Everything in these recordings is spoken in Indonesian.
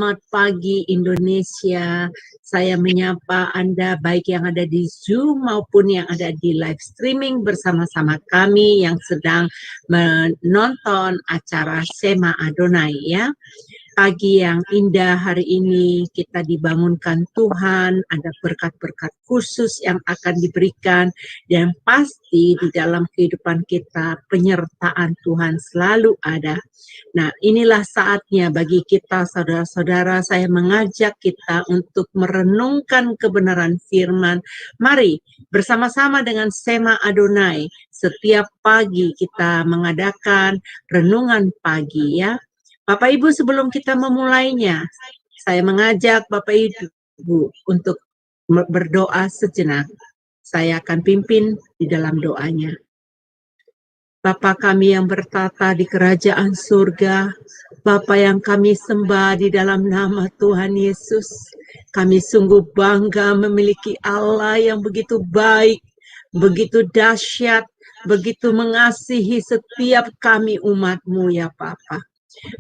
Selamat pagi Indonesia. Saya menyapa Anda baik yang ada di Zoom maupun yang ada di live streaming bersama-sama kami yang sedang menonton acara Sema Adonai ya. Pagi yang indah hari ini kita dibangunkan Tuhan, ada berkat-berkat khusus yang akan diberikan dan pasti di dalam kehidupan kita penyertaan Tuhan selalu ada. Nah, inilah saatnya bagi kita saudara-saudara, saya mengajak kita untuk merenungkan kebenaran firman. Mari bersama-sama dengan Sema Adonai setiap pagi kita mengadakan renungan pagi ya. Bapak Ibu, sebelum kita memulainya, saya mengajak Bapak Ibu untuk berdoa sejenak. Saya akan pimpin di dalam doanya. Bapa kami yang bertata di kerajaan surga, Bapa yang kami sembah di dalam nama Tuhan Yesus, kami sungguh bangga memiliki Allah yang begitu baik, begitu dahsyat, begitu mengasihi setiap kami umat-Mu ya Bapa.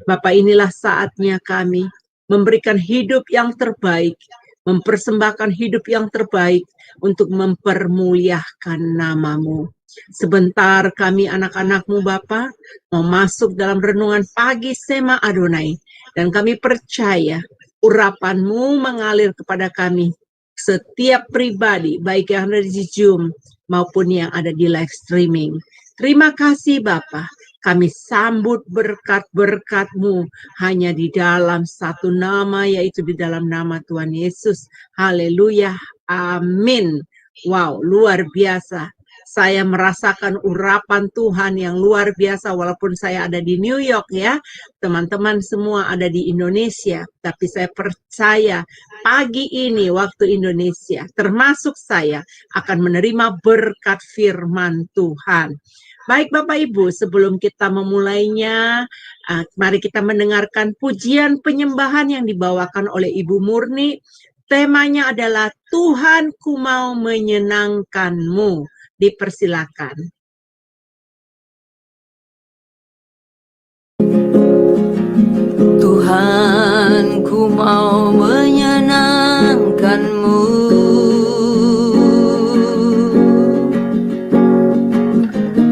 Bapak, inilah saatnya kami memberikan hidup yang terbaik, mempersembahkan hidup yang terbaik untuk mempermuliakan nama-Mu. Sebentar kami anak-anak-Mu Bapa mau masuk dalam renungan pagi Sema Adonai, dan kami percaya urapan-Mu mengalir kepada kami setiap pribadi, baik yang ada di Zoom maupun yang ada di live streaming. Terima kasih Bapa. Kami sambut berkat-berkat-Mu hanya di dalam satu nama, yaitu di dalam nama Tuhan Yesus. Haleluya, amin. Wow, luar biasa. Saya merasakan urapan Tuhan yang luar biasa walaupun saya ada di New York ya. Teman-teman semua ada di Indonesia. Tapi saya percaya pagi ini waktu Indonesia, termasuk saya, akan menerima berkat firman Tuhan. Baik Bapak Ibu, sebelum kita memulainya, mari kita mendengarkan pujian penyembahan yang dibawakan oleh Ibu Murni. Temanya adalah Tuhan ku mau menyenangkan-Mu. Dipersilakan. Tuhan ku mau menyenangkan-Mu.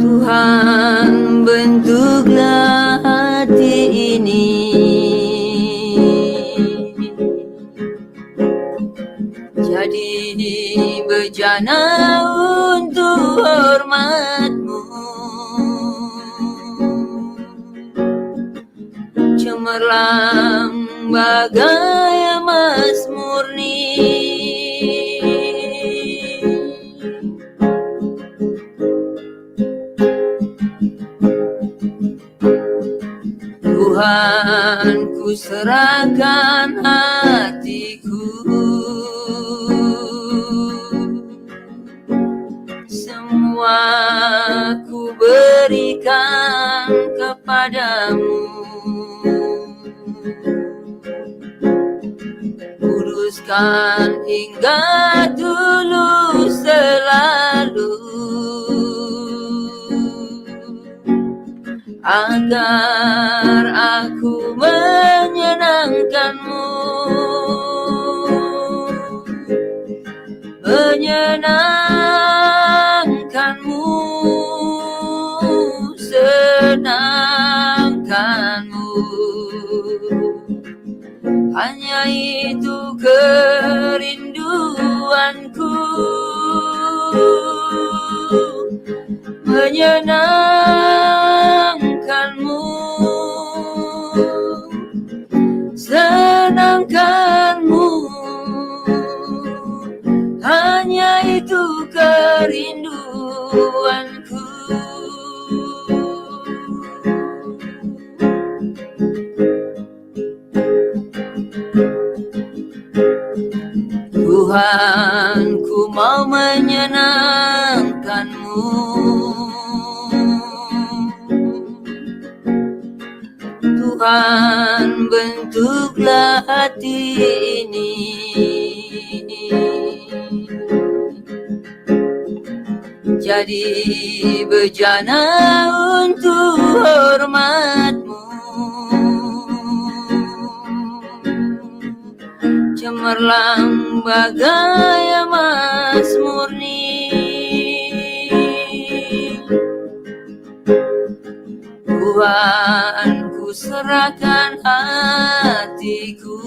Tuhan bentuklah hati ini jadi bejana untuk hormat-Mu, cemerlang bagai emas murni. Tuhan ku serahkan hatiku, semua ku berikan kepadamu. Kuduskan hingga tulus selalu, agar aku menyenangkan-Mu, menyenangkan-Mu, senangkan-Mu. Hanya itu kerinduanku, menyenangkan-Mu, senangkan-Mu. Hanya itu kerinduanku. Tuhan ku mau menyenangkan-Mu. Tuhan bentuklah hati ini jadi bejana untuk hormat-Mu, cemerlang bagai emas murni. Tuhan, ku serahkan hatiku,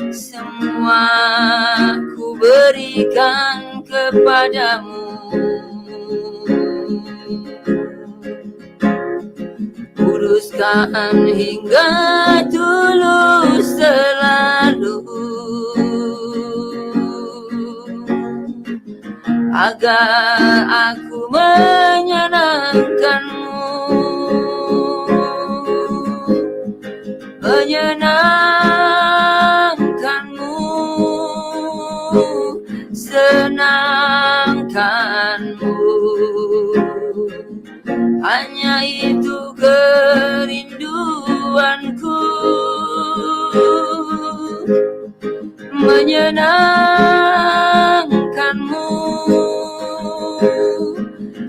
semua ku berikan kepadamu. Kuduskan hingga tulus selalu, agar aku menyenangkanmu, menyenangkanmu, senangkanmu. Hanya itu kerinduanku, menyenangkanmu,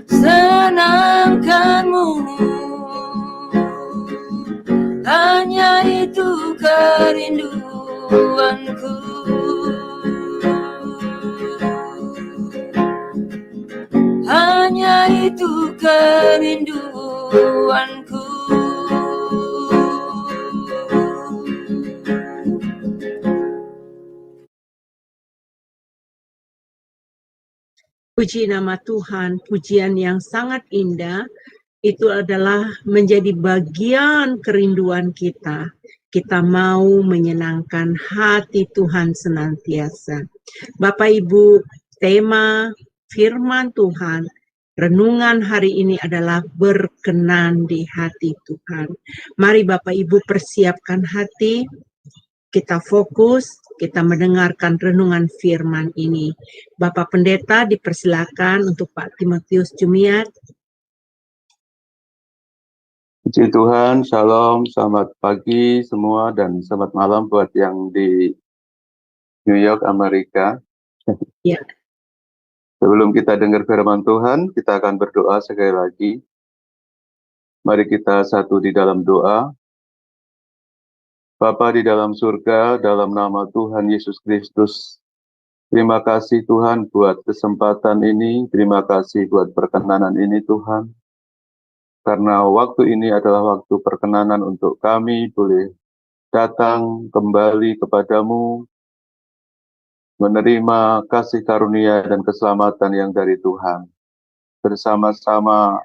senangkanmu. Hanya itu kerinduanku. Hanya itu kerinduanku. Puji nama Tuhan, pujian yang sangat indah. Itu adalah menjadi bagian kerinduan kita. Kita mau menyenangkan hati Tuhan senantiasa. Bapak Ibu, tema firman Tuhan, renungan hari ini adalah berkenan di hati Tuhan. Mari Bapak Ibu persiapkan hati, kita fokus, kita mendengarkan renungan firman ini. Bapak Pendeta dipersilakan untuk Pak Timotius Jumiat. Puji Tuhan, shalom, selamat pagi semua dan selamat malam buat yang di New York, Amerika. Ya. Sebelum kita dengar firman Tuhan, kita akan berdoa sekali lagi. Mari kita satu di dalam doa. Bapa di dalam surga, dalam nama Tuhan Yesus Kristus, terima kasih Tuhan buat kesempatan ini, terima kasih buat perkenanan ini Tuhan. Karena waktu ini adalah waktu perkenanan untuk kami boleh datang kembali kepadamu, menerima kasih karunia dan keselamatan yang dari Tuhan. Bersama-sama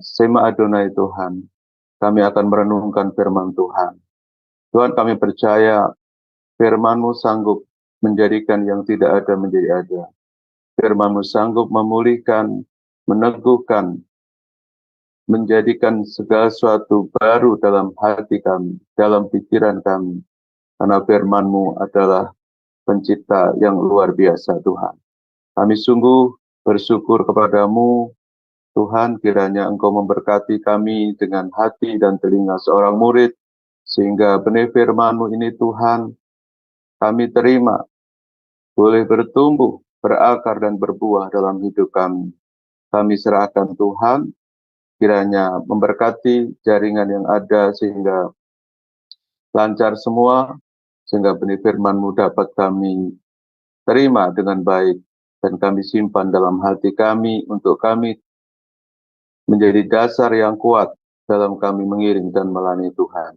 Sema Adonai Tuhan, kami akan merenungkan firman Tuhan. Tuhan, kami percaya firman-Mu sanggup menjadikan yang tidak ada menjadi ada. Firman-Mu sanggup memulihkan, meneguhkan, menjadikan segala sesuatu baru dalam hati kami, dalam pikiran kami. Karena firman-Mu adalah pencipta yang luar biasa Tuhan. Kami sungguh bersyukur kepadamu, Tuhan, kiranya Engkau memberkati kami dengan hati dan telinga seorang murid, sehingga benih firman-Mu ini Tuhan, kami terima, boleh bertumbuh, berakar dan berbuah dalam hidup kami. Kami serahkan Tuhan, kiranya memberkati jaringan yang ada sehingga lancar semua, sehingga benih firman-Mu dapat kami terima dengan baik, dan kami simpan dalam hati kami untuk kami menjadi dasar yang kuat dalam kami mengiring dan melayani Tuhan.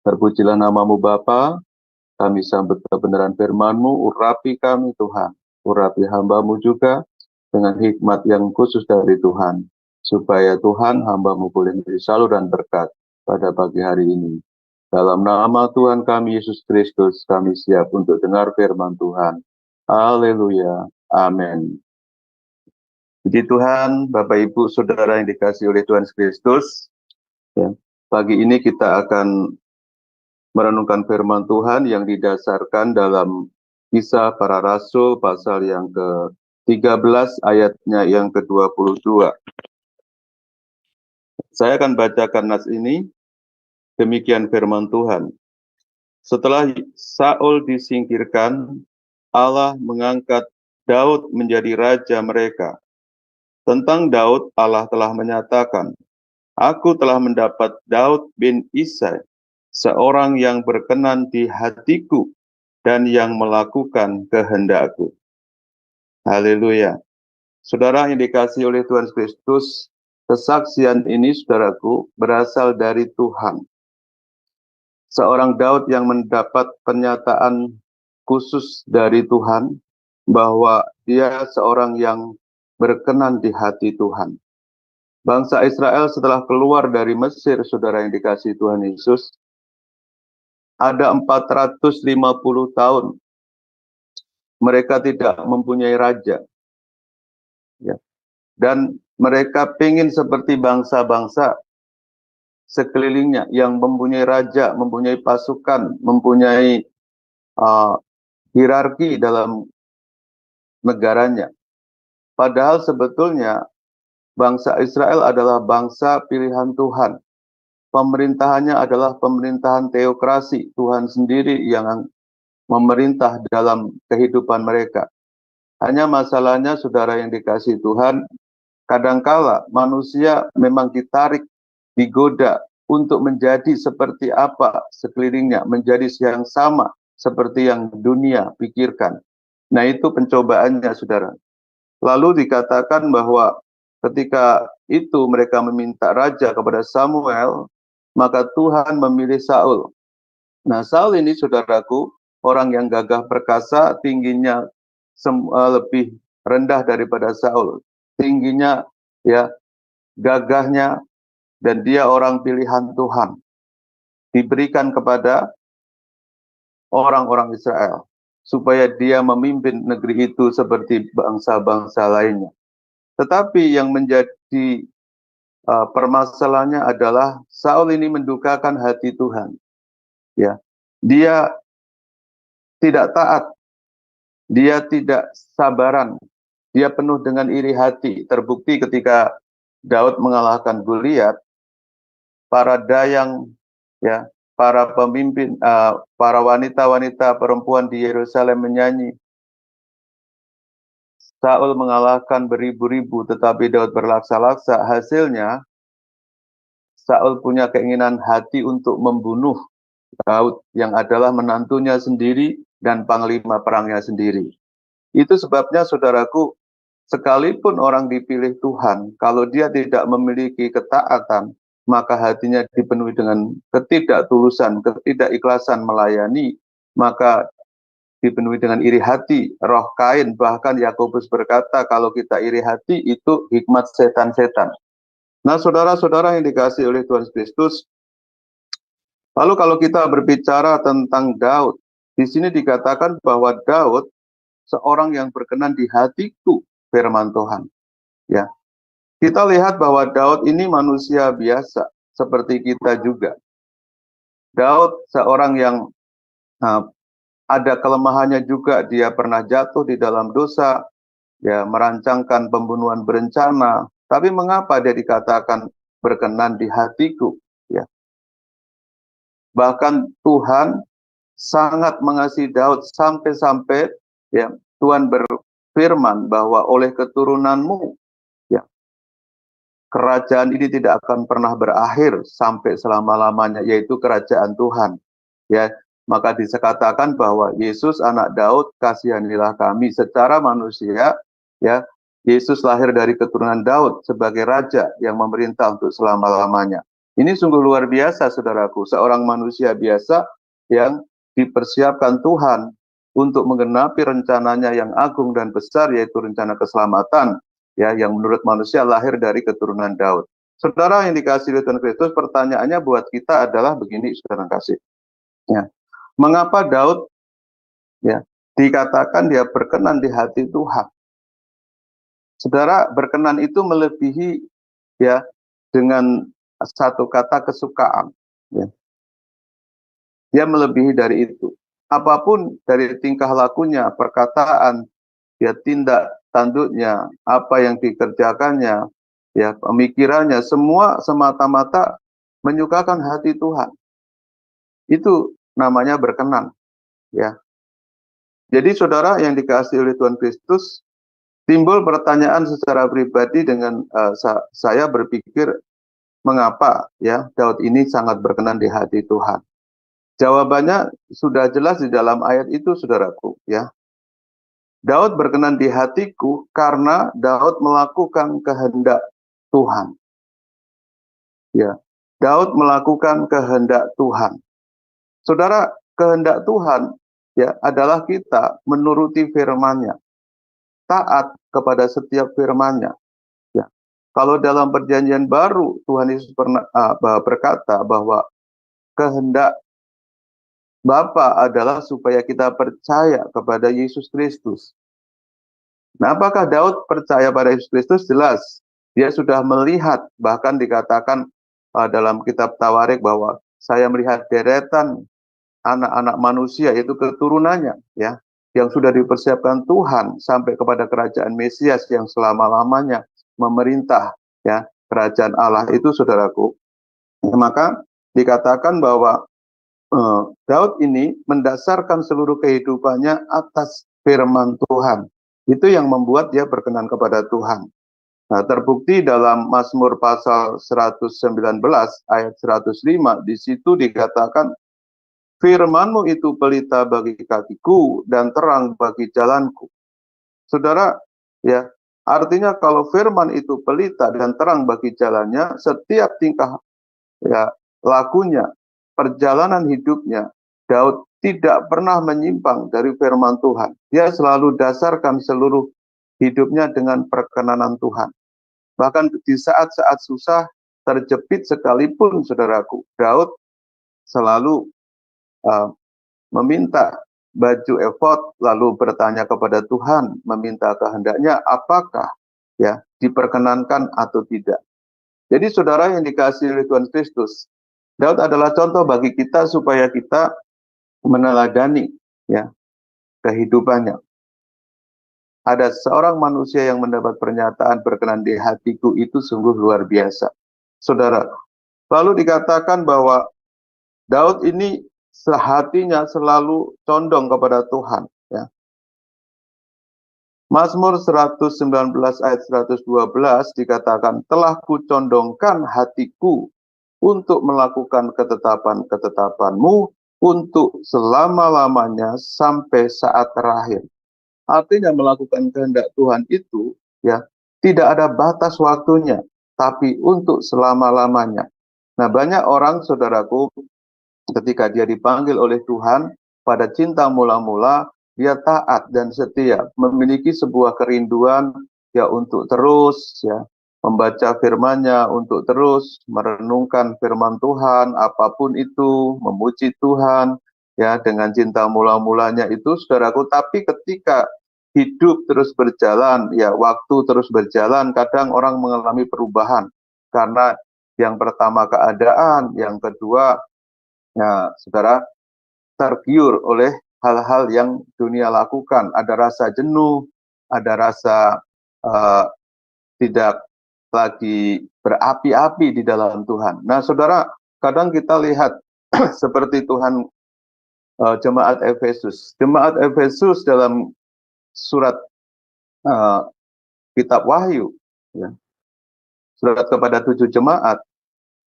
Terpujilah nama-Mu Bapa, kami sambut kebenaran firman-Mu, urapi kami Tuhan, urapi hamba-Mu juga dengan hikmat yang khusus dari Tuhan, supaya Tuhan hamba-Mu boleh menjadi saluran berkat pada pagi hari ini. Dalam nama Tuhan kami Yesus Kristus, kami siap untuk dengar firman Tuhan. Haleluya. Amin. Puji Tuhan, Bapak Ibu, Saudara yang dikasihi oleh Tuhan Kristus. Ya, pagi ini kita akan merenungkan firman Tuhan yang didasarkan dalam Kisah Para Rasul pasal yang ke-13 ayatnya yang ke-22. Saya akan bacakan nas ini. Demikian firman Tuhan. Setelah Saul disingkirkan, Allah mengangkat Daud menjadi raja mereka. Tentang Daud, Allah telah menyatakan, Aku telah mendapat Daud bin Isai, seorang yang berkenan di hatiku dan yang melakukan kehendakku. Haleluya. Saudara yang dikasihi oleh Tuhan Kristus, kesaksian ini, saudaraku, berasal dari Tuhan. Seorang Daud yang mendapat pernyataan khusus dari Tuhan bahwa dia seorang yang berkenan di hati Tuhan. Bangsa Israel setelah keluar dari Mesir, saudara yang dikasihi Tuhan Yesus, ada 450 tahun mereka tidak mempunyai raja. Ya. Dan mereka ingin seperti bangsa-bangsa sekelilingnya yang mempunyai raja, mempunyai pasukan, mempunyai hierarki dalam negaranya. Padahal sebetulnya bangsa Israel adalah bangsa pilihan Tuhan. Pemerintahannya adalah pemerintahan teokrasi, Tuhan sendiri yang memerintah dalam kehidupan mereka. Hanya masalahnya, saudara yang dikasihi Tuhan, kadangkala manusia memang ditarik, digoda untuk menjadi seperti apa sekelilingnya, menjadi yang sama seperti yang dunia pikirkan. Nah, itu pencobaannya, saudara. Lalu dikatakan bahwa ketika itu mereka meminta raja kepada Samuel, maka Tuhan memilih Saul. Nah, Saul ini, saudaraku, orang yang gagah perkasa, tingginya lebih rendah daripada Saul. Tingginya, ya, gagahnya, dan dia orang pilihan Tuhan. Diberikan kepada orang-orang Israel, supaya dia memimpin negeri itu seperti bangsa-bangsa lainnya. Tetapi yang menjadi permasalahannya adalah Saul ini mendukakan hati Tuhan. Ya, dia tidak taat, dia tidak sabaran, dia penuh dengan iri hati. Terbukti ketika Daud mengalahkan Goliat, para dayang, ya, para pemimpin, para wanita-wanita perempuan di Yerusalem menyanyi, Saul mengalahkan beribu-ribu, tetapi Daud berlaksa-laksa. Hasilnya, Saul punya keinginan hati untuk membunuh Daud yang adalah menantunya sendiri dan panglima perangnya sendiri. Itu sebabnya, saudaraku, sekalipun orang dipilih Tuhan, kalau dia tidak memiliki ketaatan, maka hatinya dipenuhi dengan ketidaktulusan, ketidakikhlasan melayani, maka dipenuhi dengan iri hati, roh Kain. Bahkan Yakobus berkata, kalau kita iri hati, itu hikmat setan-setan. Nah, saudara-saudara yang dikasihi oleh Tuhan Kristus, lalu kalau kita berbicara tentang Daud, di sini dikatakan bahwa Daud seorang yang berkenan di hatiku, firman Tuhan. Ya, kita lihat bahwa Daud ini manusia biasa seperti kita juga. Daud seorang yang ada kelemahannya juga, dia pernah jatuh di dalam dosa, ya, merancangkan pembunuhan berencana. Tapi mengapa dia dikatakan berkenan di hatiku? Ya, bahkan Tuhan sangat mengasihi Daud sampai-sampai, ya, Tuhan berfirman bahwa oleh keturunanmu, ya, kerajaan ini tidak akan pernah berakhir sampai selama-lamanya, yaitu kerajaan Tuhan. Ya, maka dikatakan bahwa Yesus anak Daud, kasihanilah kami. Secara manusia, ya, Yesus lahir dari keturunan Daud sebagai raja yang memerintah untuk selama-lamanya. Ini sungguh luar biasa, saudaraku, seorang manusia biasa yang dipersiapkan Tuhan untuk menggenapi rencananya yang agung dan besar, yaitu rencana keselamatan, ya, yang menurut manusia lahir dari keturunan Daud. Saudara yang dikasihi Tuhan Kristus, pertanyaannya buat kita adalah begini, saudara kasih. Ya, mengapa Daud, ya, dikatakan dia berkenan di hati Tuhan? Saudara, berkenan itu melebihi, ya, dengan satu kata kesukaan. Ya. Dia melebihi dari itu. Apapun dari tingkah lakunya, perkataan, ya, tindak tanduknya, apa yang dikerjakannya, ya, pemikirannya, semua semata-mata menyukakan hati Tuhan. Itu namanya berkenan. Ya. Jadi, saudara yang dikasihi oleh Tuhan Kristus, timbul pertanyaan secara pribadi dengan saya berpikir, mengapa ya Daud ini sangat berkenan di hati Tuhan? Jawabannya sudah jelas di dalam ayat itu, saudaraku, ya. Daud berkenan di hatiku karena Daud melakukan kehendak Tuhan. Ya, Daud melakukan kehendak Tuhan. Saudara, kehendak Tuhan ya adalah kita menuruti firman-Nya, taat kepada setiap firman-Nya. Ya. Kalau dalam perjanjian baru Tuhan Yesus pernah berkata bahwa kehendak Bapa adalah supaya kita percaya kepada Yesus Kristus. Nah, apakah Daud percaya pada Yesus Kristus? Jelas. Dia sudah melihat, bahkan dikatakan dalam kitab Tawarik bahwa saya melihat deretan anak-anak manusia, yaitu keturunannya, ya, yang sudah dipersiapkan Tuhan sampai kepada kerajaan Mesias yang selama-lamanya memerintah, ya, kerajaan Allah itu, saudaraku. Maka dikatakan bahwa Daud ini mendasarkan seluruh kehidupannya atas firman Tuhan. Itu yang membuat dia berkenan kepada Tuhan. Nah, terbukti dalam Mazmur pasal 119 ayat 105, di situ dikatakan, firman-Mu itu pelita bagi kakiku dan terang bagi jalanku. Saudara, ya, artinya kalau firman itu pelita dan terang bagi jalannya, setiap tingkah ya lakunya, perjalanan hidupnya, Daud tidak pernah menyimpang dari firman Tuhan. Dia selalu dasarkan seluruh hidupnya dengan perkenanan Tuhan. Bahkan di saat-saat susah, terjepit sekalipun, saudaraku, Daud selalu meminta baju efod, lalu bertanya kepada Tuhan, meminta kehendaknya, apakah ya diperkenankan atau tidak. Jadi saudara yang dikasihi oleh Tuhan Kristus, Daud adalah contoh bagi kita supaya kita meneladani ya kehidupannya. Ada seorang manusia yang mendapat pernyataan berkenan di hatiku, itu sungguh luar biasa, saudara. Lalu dikatakan bahwa Daud ini sehatinya selalu condong kepada Tuhan. Ya. Mazmur 119 ayat 112 dikatakan, telah kucondongkan hatiku untuk melakukan ketetapan-ketetapan-Mu untuk selama-lamanya sampai saat terakhir. Artinya melakukan kehendak Tuhan itu ya tidak ada batas waktunya, tapi untuk selama-lamanya. Nah, banyak orang, saudaraku, ketika dia dipanggil oleh Tuhan pada cinta mula-mula, dia taat dan setia, memiliki sebuah kerinduan ya untuk terus ya membaca firman-Nya, untuk terus merenungkan firman Tuhan, apapun itu, memuji Tuhan ya dengan cinta mula-mulanya itu, saudaraku. Tapi ketika hidup terus berjalan, ya waktu terus berjalan, kadang orang mengalami perubahan karena yang pertama keadaan, yang kedua ya saudara tergiur oleh hal-hal yang dunia lakukan, ada rasa jenuh, ada rasa tidak lagi berapi-api di dalam Tuhan. Nah, saudara, kadang kita lihat seperti Tuhan jemaat Efesus. Jemaat Efesus dalam surat kitab Wahyu, ya, surat kepada 7 jemaat,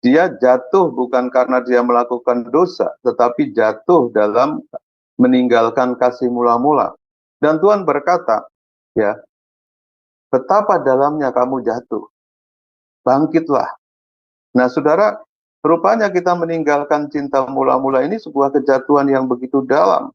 dia jatuh bukan karena dia melakukan dosa, tetapi jatuh dalam meninggalkan kasih mula-mula. Dan Tuhan berkata, ya, betapa dalamnya kamu jatuh, bangkitlah. Nah, saudara, rupanya kita meninggalkan cinta mula-mula ini sebuah kejatuhan yang begitu dalam,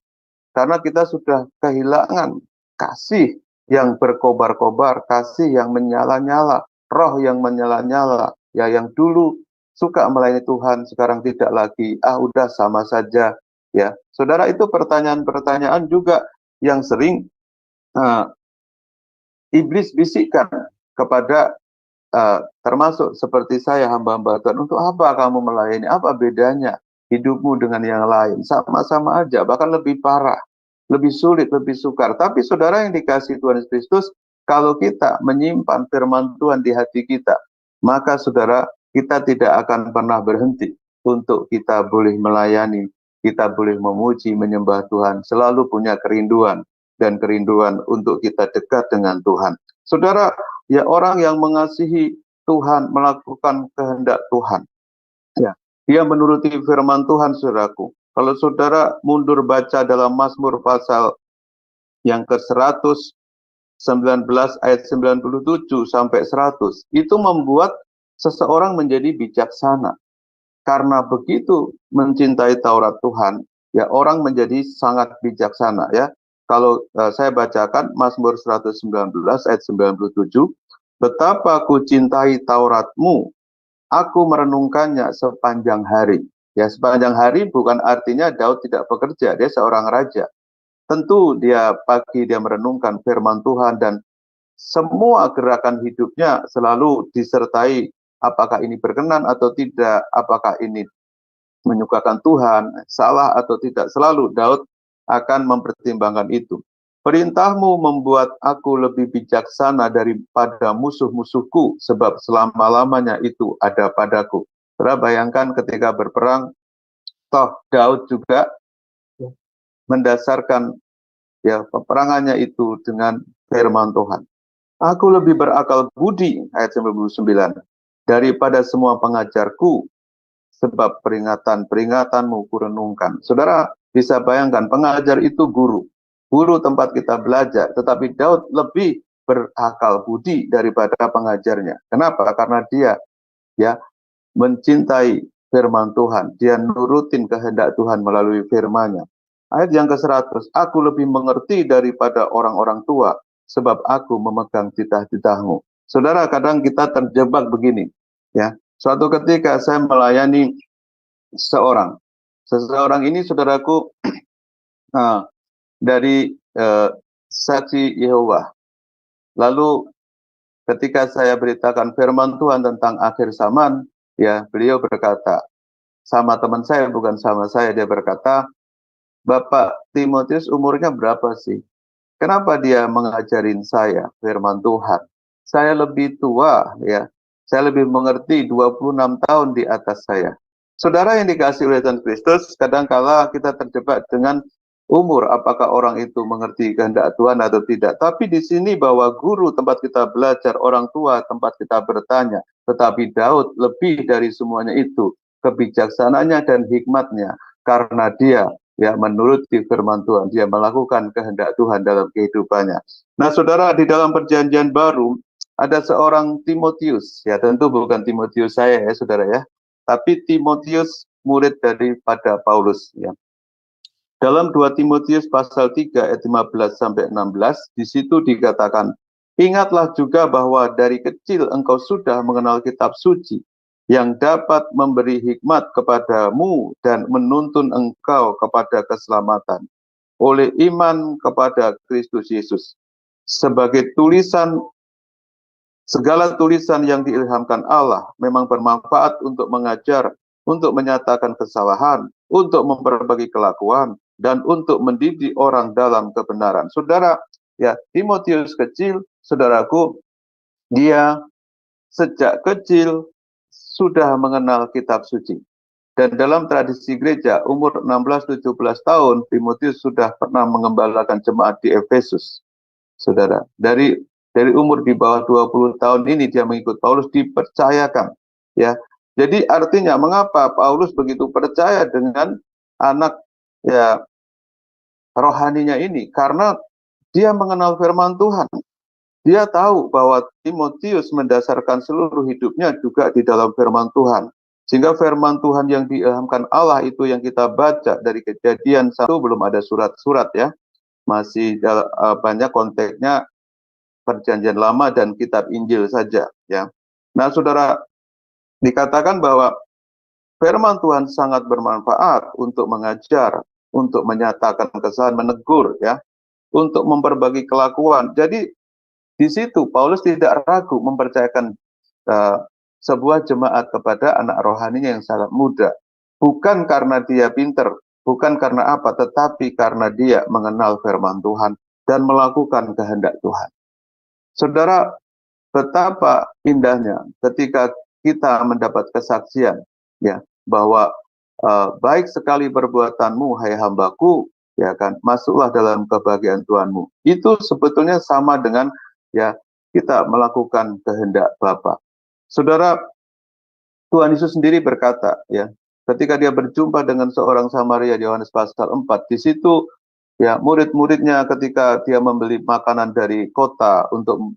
karena kita sudah kehilangan kasih yang berkobar-kobar, kasih yang menyala-nyala, roh yang menyala-nyala, ya yang dulu suka melayani Tuhan, sekarang tidak lagi, udah sama saja, ya. Saudara, itu pertanyaan-pertanyaan juga yang sering iblis bisikkan kepada termasuk seperti saya, hamba-hamba Tuhan, untuk apa kamu melayani? Apa bedanya hidupmu dengan yang lain? Sama-sama aja, bahkan lebih parah, lebih sulit, lebih sukar. Tapi saudara yang dikasihi Tuhan Yesus Kristus, kalau kita menyimpan firman Tuhan di hati kita, maka saudara, kita tidak akan pernah berhenti untuk kita boleh melayani, kita boleh memuji, menyembah Tuhan, selalu punya kerinduan dan kerinduan untuk kita dekat dengan Tuhan. Saudara, ya orang yang mengasihi Tuhan, melakukan kehendak Tuhan. Ya, dia menuruti firman Tuhan, saudaraku. Kalau saudara mundur baca dalam Mazmur pasal yang ke-119 ayat 97 sampai 100, itu membuat seseorang menjadi bijaksana. Karena begitu mencintai Taurat Tuhan, ya orang menjadi sangat bijaksana ya. Kalau saya bacakan Mazmur 119 ayat 97, betapa ku cintai Tauratmu, aku merenungkannya sepanjang hari. Ya, sepanjang hari bukan artinya Daud tidak bekerja, dia seorang raja. Tentu dia pagi dia merenungkan firman Tuhan dan semua gerakan hidupnya selalu disertai apakah ini berkenan atau tidak, apakah ini menyukakan Tuhan, salah atau tidak. Selalu Daud akan mempertimbangkan itu. Perintahmu membuat aku lebih bijaksana daripada musuh-musuhku, sebab selama-lamanya itu ada padaku. Saudara bayangkan ketika berperang, toh Daud juga mendasarkan ya peperangannya itu dengan firman Tuhan. Aku lebih berakal budi, ayat 99, daripada semua pengajarku, sebab peringatan-peringatanmu kurenungkan. Saudara bisa bayangkan, pengajar itu guru. Guru tempat kita belajar, tetapi Daud lebih berakal budi daripada pengajarnya. Kenapa? Karena dia ya mencintai firman Tuhan. Dia nurutin kehendak Tuhan melalui firman-Nya. Ayat yang ke-100, aku lebih mengerti daripada orang-orang tua, sebab aku memegang titah-titahmu. Saudara, kadang kita terjebak begini, ya. Suatu ketika saya melayani seseorang ini, saudaraku, dari saksi Yehova. Lalu ketika saya beritakan firman Tuhan tentang akhir zaman, ya beliau berkata, sama teman saya, bukan sama saya, dia berkata, Bapak Timotius umurnya berapa sih? Kenapa dia mengajarin saya firman Tuhan? Saya lebih tua, ya. Saya lebih mengerti 26 tahun di atas saya. Saudara yang dikasih oleh Tuhan Kristus, kadangkala kita terjebak dengan umur, apakah orang itu mengerti kehendak Tuhan atau tidak. Tapi di sini bahwa guru tempat kita belajar, orang tua tempat kita bertanya. Tetapi Daud lebih dari semuanya itu, kebijaksanaannya dan hikmatnya, karena dia ya menuruti firman Tuhan, dia melakukan kehendak Tuhan dalam kehidupannya. Nah, saudara, di dalam perjanjian baru ada seorang Timotius, ya tentu bukan Timotius saya ya saudara ya, tapi Timotius murid daripada Paulus ya. Dalam 2 Timotius pasal 3 ayat 15 sampai 16, di situ dikatakan, ingatlah juga bahwa dari kecil engkau sudah mengenal kitab suci, yang dapat memberi hikmat kepadamu dan menuntun engkau kepada keselamatan oleh iman kepada Kristus Yesus. Sebagai tulisan, segala tulisan yang diilhamkan Allah memang bermanfaat untuk mengajar, untuk menyatakan kesalahan, untuk memperbaiki kelakuan, dan untuk mendidik orang dalam kebenaran. Saudara, ya Timotius kecil, saudaraku, dia sejak kecil sudah mengenal kitab suci. Dan dalam tradisi gereja, umur 16-17 tahun, Timotius sudah pernah mengembalakan jemaat di Efesus. Saudara, dari umur di bawah 20 tahun ini dia mengikut Paulus, dipercayakan. Ya, jadi artinya mengapa Paulus begitu percaya dengan anak ya rohaninya ini? Karena dia mengenal firman Tuhan. Dia tahu bahwa Timotius mendasarkan seluruh hidupnya juga di dalam firman Tuhan. Sehingga firman Tuhan yang diilhamkan Allah itu yang kita baca dari Kejadian 1, belum ada surat-surat ya. Masih banyak konteksnya Perjanjian Lama dan kitab Injil saja ya. Nah, saudara, dikatakan bahwa firman Tuhan sangat bermanfaat untuk mengajar, untuk menyatakan kesalahan, menegur ya, untuk memperbaiki kelakuan. Jadi di situ Paulus tidak ragu mempercayakan sebuah jemaat kepada anak rohaninya yang sangat muda. Bukan karena dia pinter, bukan karena apa, tetapi karena dia mengenal firman Tuhan dan melakukan kehendak Tuhan. Saudara, betapa indahnya ketika kita mendapat kesaksian ya bahwa baik sekali perbuatanmu hai hambaku, ya kan, masuklah dalam kebahagiaan Tuhanmu. Itu sebetulnya sama dengan ya kita melakukan kehendak Bapa. Saudara, Tuhan Yesus sendiri berkata, ya, ketika dia berjumpa dengan seorang Samaria di Yohanes pasal 4, di situ ya murid-muridnya ketika dia membeli makanan dari kota untuk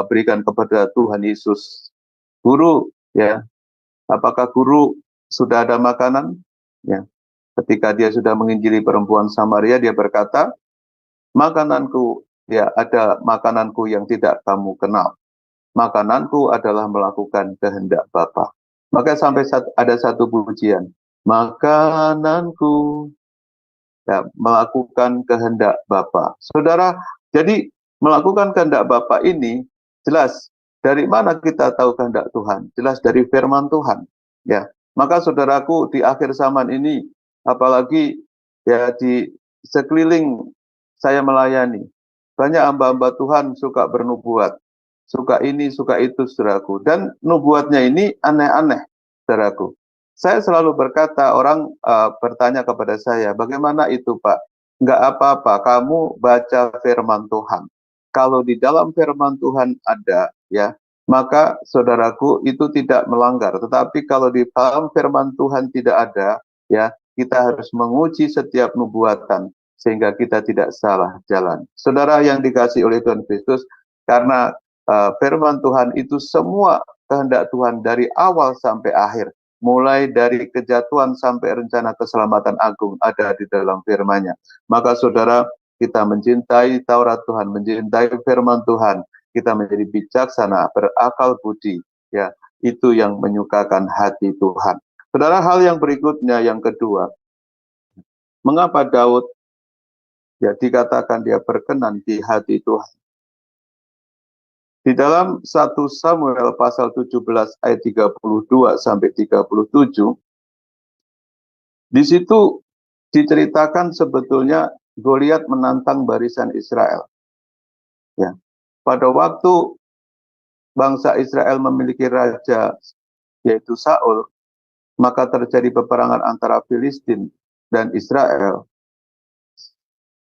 berikan kepada Tuhan Yesus. Guru, ya, apakah guru sudah ada makanan? Ya, ketika dia sudah menginjili perempuan Samaria, dia berkata, makananku, ya, ada makananku yang tidak kamu kenal. Makananku adalah melakukan kehendak Bapa. Maka sampai ada satu pujian, makananku, ya, melakukan kehendak Bapa. Saudara, jadi melakukan kehendak Bapa ini jelas dari mana kita tahu kehendak Tuhan? Jelas dari firman Tuhan. Ya, maka saudaraku di akhir zaman ini, apalagi ya di sekeliling saya melayani, banyak hamba-hamba Tuhan suka bernubuat, suka ini, suka itu, saudaraku. Dan nubuatnya ini aneh-aneh, saudaraku. Saya selalu berkata, orang bertanya kepada saya, bagaimana itu Pak? Enggak apa-apa, kamu baca firman Tuhan. Kalau di dalam firman Tuhan ada, ya, maka saudaraku itu tidak melanggar. Tetapi kalau di dalam firman Tuhan tidak ada, ya, kita harus menguji setiap nubuatan sehingga kita tidak salah jalan. Saudara yang dikasihi oleh Tuhan Kristus, karena firman Tuhan itu semua kehendak Tuhan dari awal sampai akhir. Mulai dari kejatuhan sampai rencana keselamatan agung ada di dalam firman-Nya. Maka saudara, kita mencintai Taurat Tuhan, mencintai firman Tuhan, kita menjadi bijaksana, berakal budi, ya, itu yang menyukakan hati Tuhan. Saudara, hal yang berikutnya, yang kedua, mengapa Daud ya dikatakan dia berkenan di hati Tuhan? Di dalam 1 Samuel pasal 17 ayat 32 sampai 37, di situ diceritakan sebetulnya Goliat menantang barisan Israel. Ya, pada waktu bangsa Israel memiliki raja yaitu Saul, maka terjadi peperangan antara Filistin dan Israel.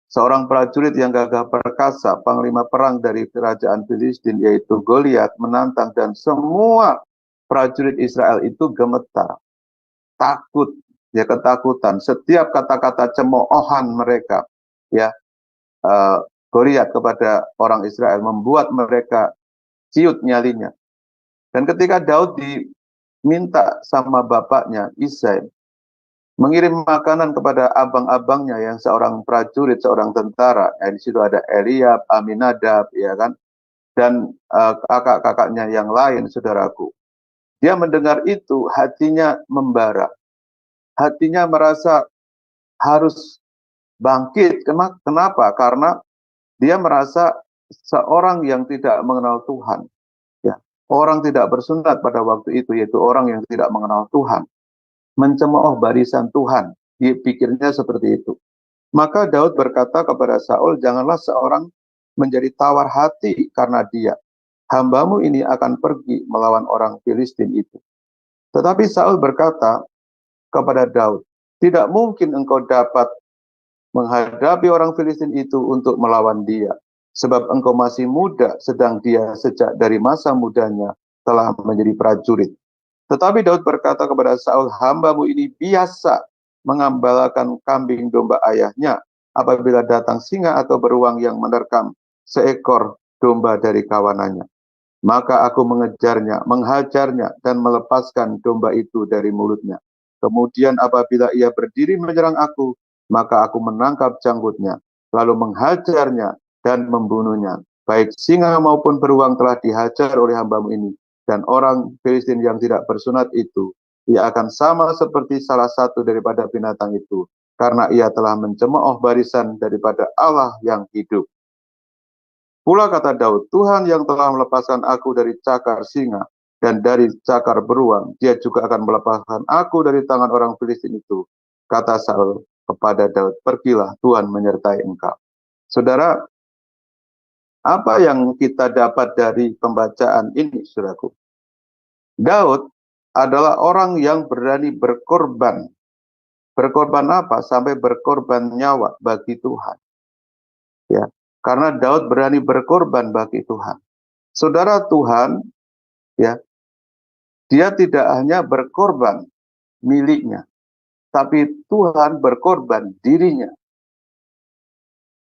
Seorang prajurit yang gagah perkasa, panglima perang dari kerajaan Filistin yaitu Goliat menantang, dan semua prajurit Israel itu gemetar, takut, ya, ketakutan. Setiap kata-kata cemoohan mereka, ya, Goliat kepada orang Israel membuat mereka ciut nyalinya. Dan ketika Daud diminta sama bapaknya Isai mengirim makanan kepada abang-abangnya yang seorang prajurit, seorang tentara. Di situ ada Eliab, Aminadab, ya kan, dan kakak-kakaknya yang lain, saudaraku. Dia mendengar itu, hatinya membara, hatinya merasa harus bangkit. Kenapa? Karena dia merasa seorang yang tidak mengenal Tuhan, ya, orang tidak bersunat pada waktu itu, yaitu orang yang tidak mengenal Tuhan, mencemooh barisan Tuhan. Dia pikirnya seperti itu. Maka Daud berkata kepada Saul, janganlah seorang menjadi tawar hati karena dia. Hambamu ini akan pergi melawan orang Filistin itu. Tetapi Saul berkata kepada Daud, tidak mungkin engkau dapat menghadapi orang Filistin itu untuk melawan dia. Sebab engkau masih muda, sedang dia sejak dari masa mudanya telah menjadi prajurit. Tetapi Daud berkata kepada Saul, hambamu ini biasa mengambalakan kambing domba ayahnya apabila datang singa atau beruang yang menerkam seekor domba dari kawanannya. Maka aku mengejarnya, menghajarnya, dan melepaskan domba itu dari mulutnya. Kemudian apabila ia berdiri menyerang aku, maka aku menangkap janggutnya, lalu menghajarnya dan membunuhnya. Baik singa maupun beruang telah dihajar oleh hambamu ini. Dan orang Filistin yang tidak bersunat itu, ia akan sama seperti salah satu daripada binatang itu, karena ia telah mencemooh barisan daripada Allah yang hidup. Pula kata Daud, Tuhan yang telah melepaskan aku dari cakar singa dan dari cakar beruang, dia juga akan melepaskan aku dari tangan orang Filistin itu. Kata Saul kepada Daud, pergilah, Tuhan menyertai engkau. Saudara, apa yang kita dapat dari pembacaan ini, saudaraku? Daud adalah orang yang berani berkorban. Berkorban apa? Sampai berkorban nyawa bagi Tuhan. Ya, karena Daud berani berkorban bagi Tuhan. Saudara, Tuhan, ya, Dia tidak hanya berkorban miliknya, tapi Tuhan berkorban dirinya.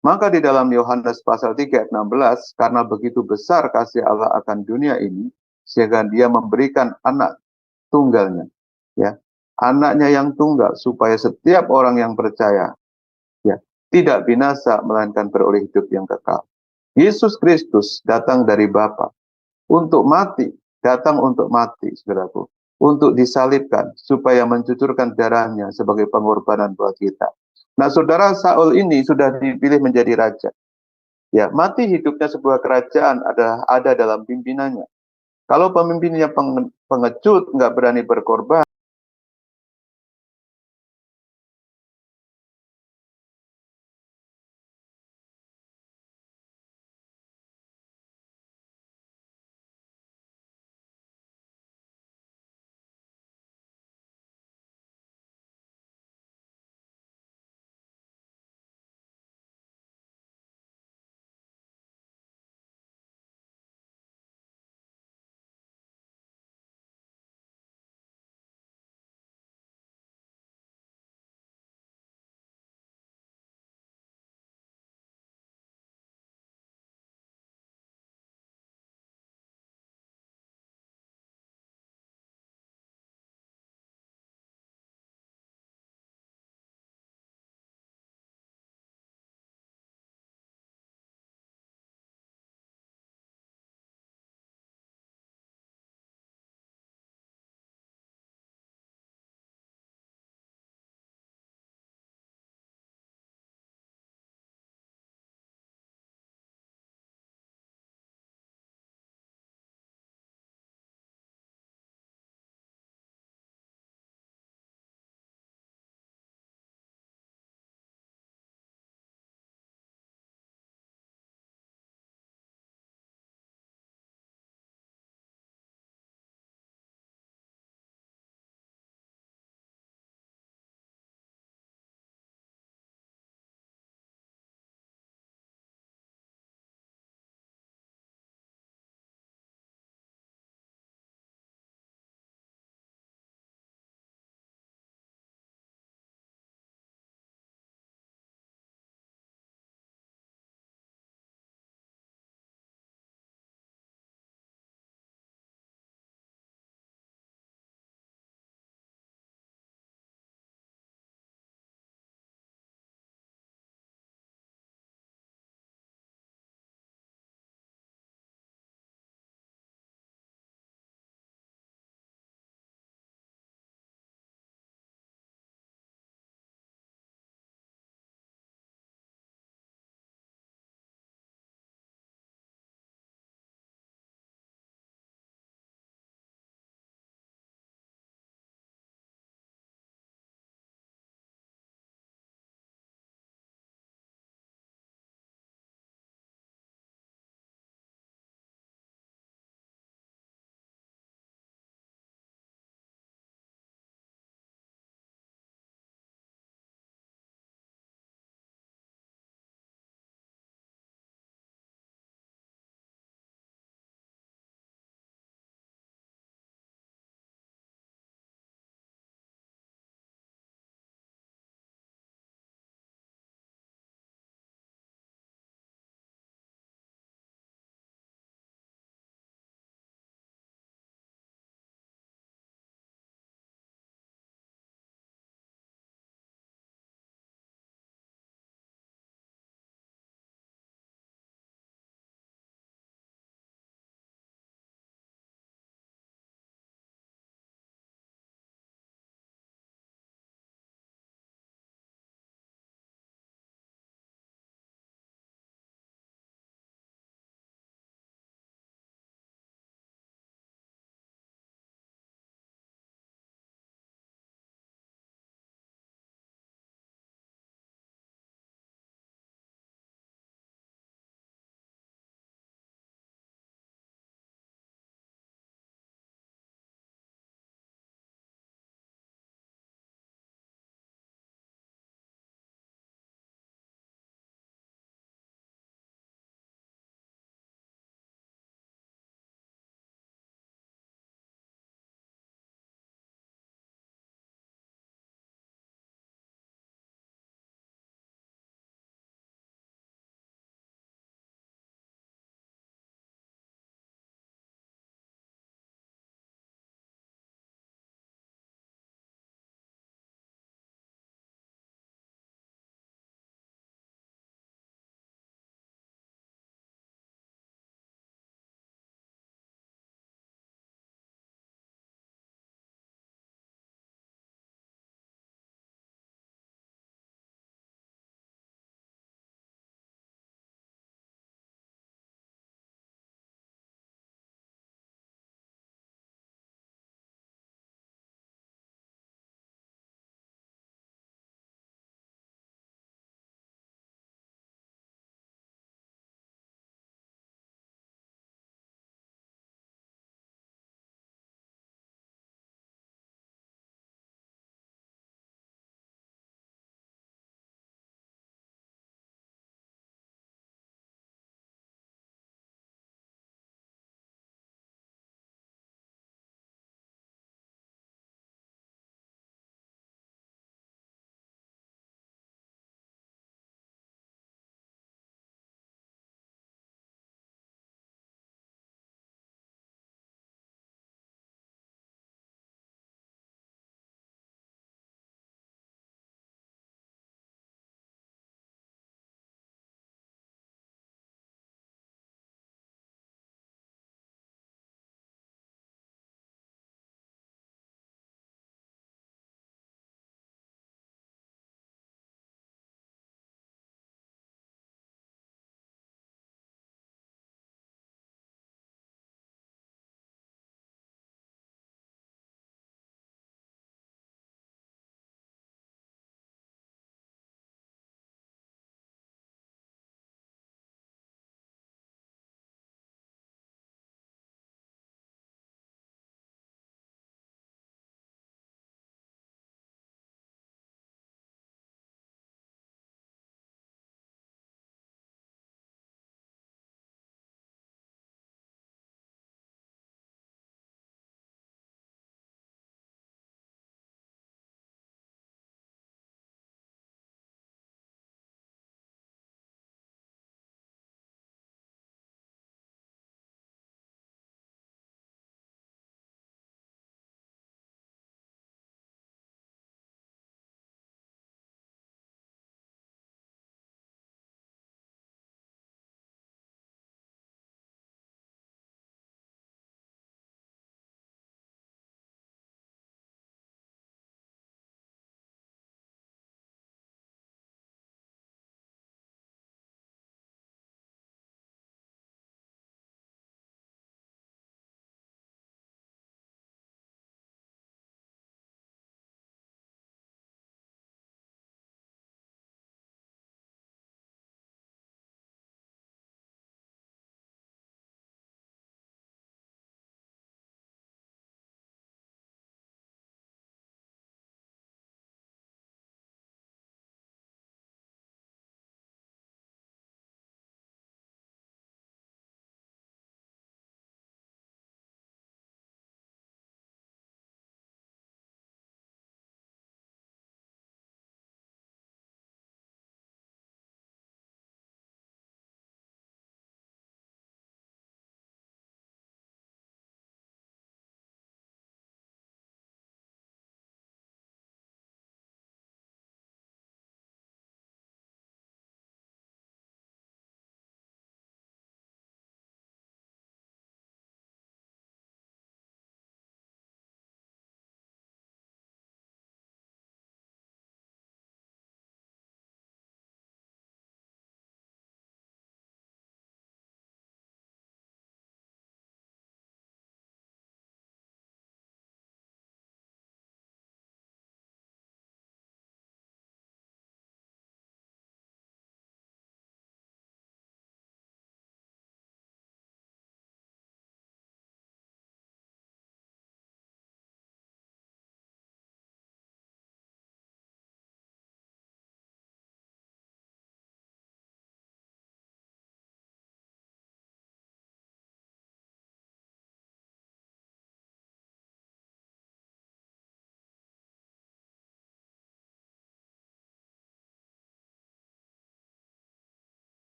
Maka di dalam Yohanes pasal 3 ayat 16, karena begitu besar kasih Allah akan dunia ini, sehingga dia memberikan anak tunggalnya, ya, anaknya yang tunggal, supaya setiap orang yang percaya, ya, tidak binasa, melainkan beroleh hidup yang kekal. Yesus Kristus datang dari Bapa untuk mati, datang untuk mati, saudaraku, untuk disalibkan, supaya mencucurkan darahnya sebagai pengorbanan buat kita. Nah, saudara, Saul ini sudah dipilih menjadi raja. Ya, mati hidupnya sebuah kerajaan ada dalam pimpinannya. Kalau pemimpinnya pengecut, nggak berani berkorban,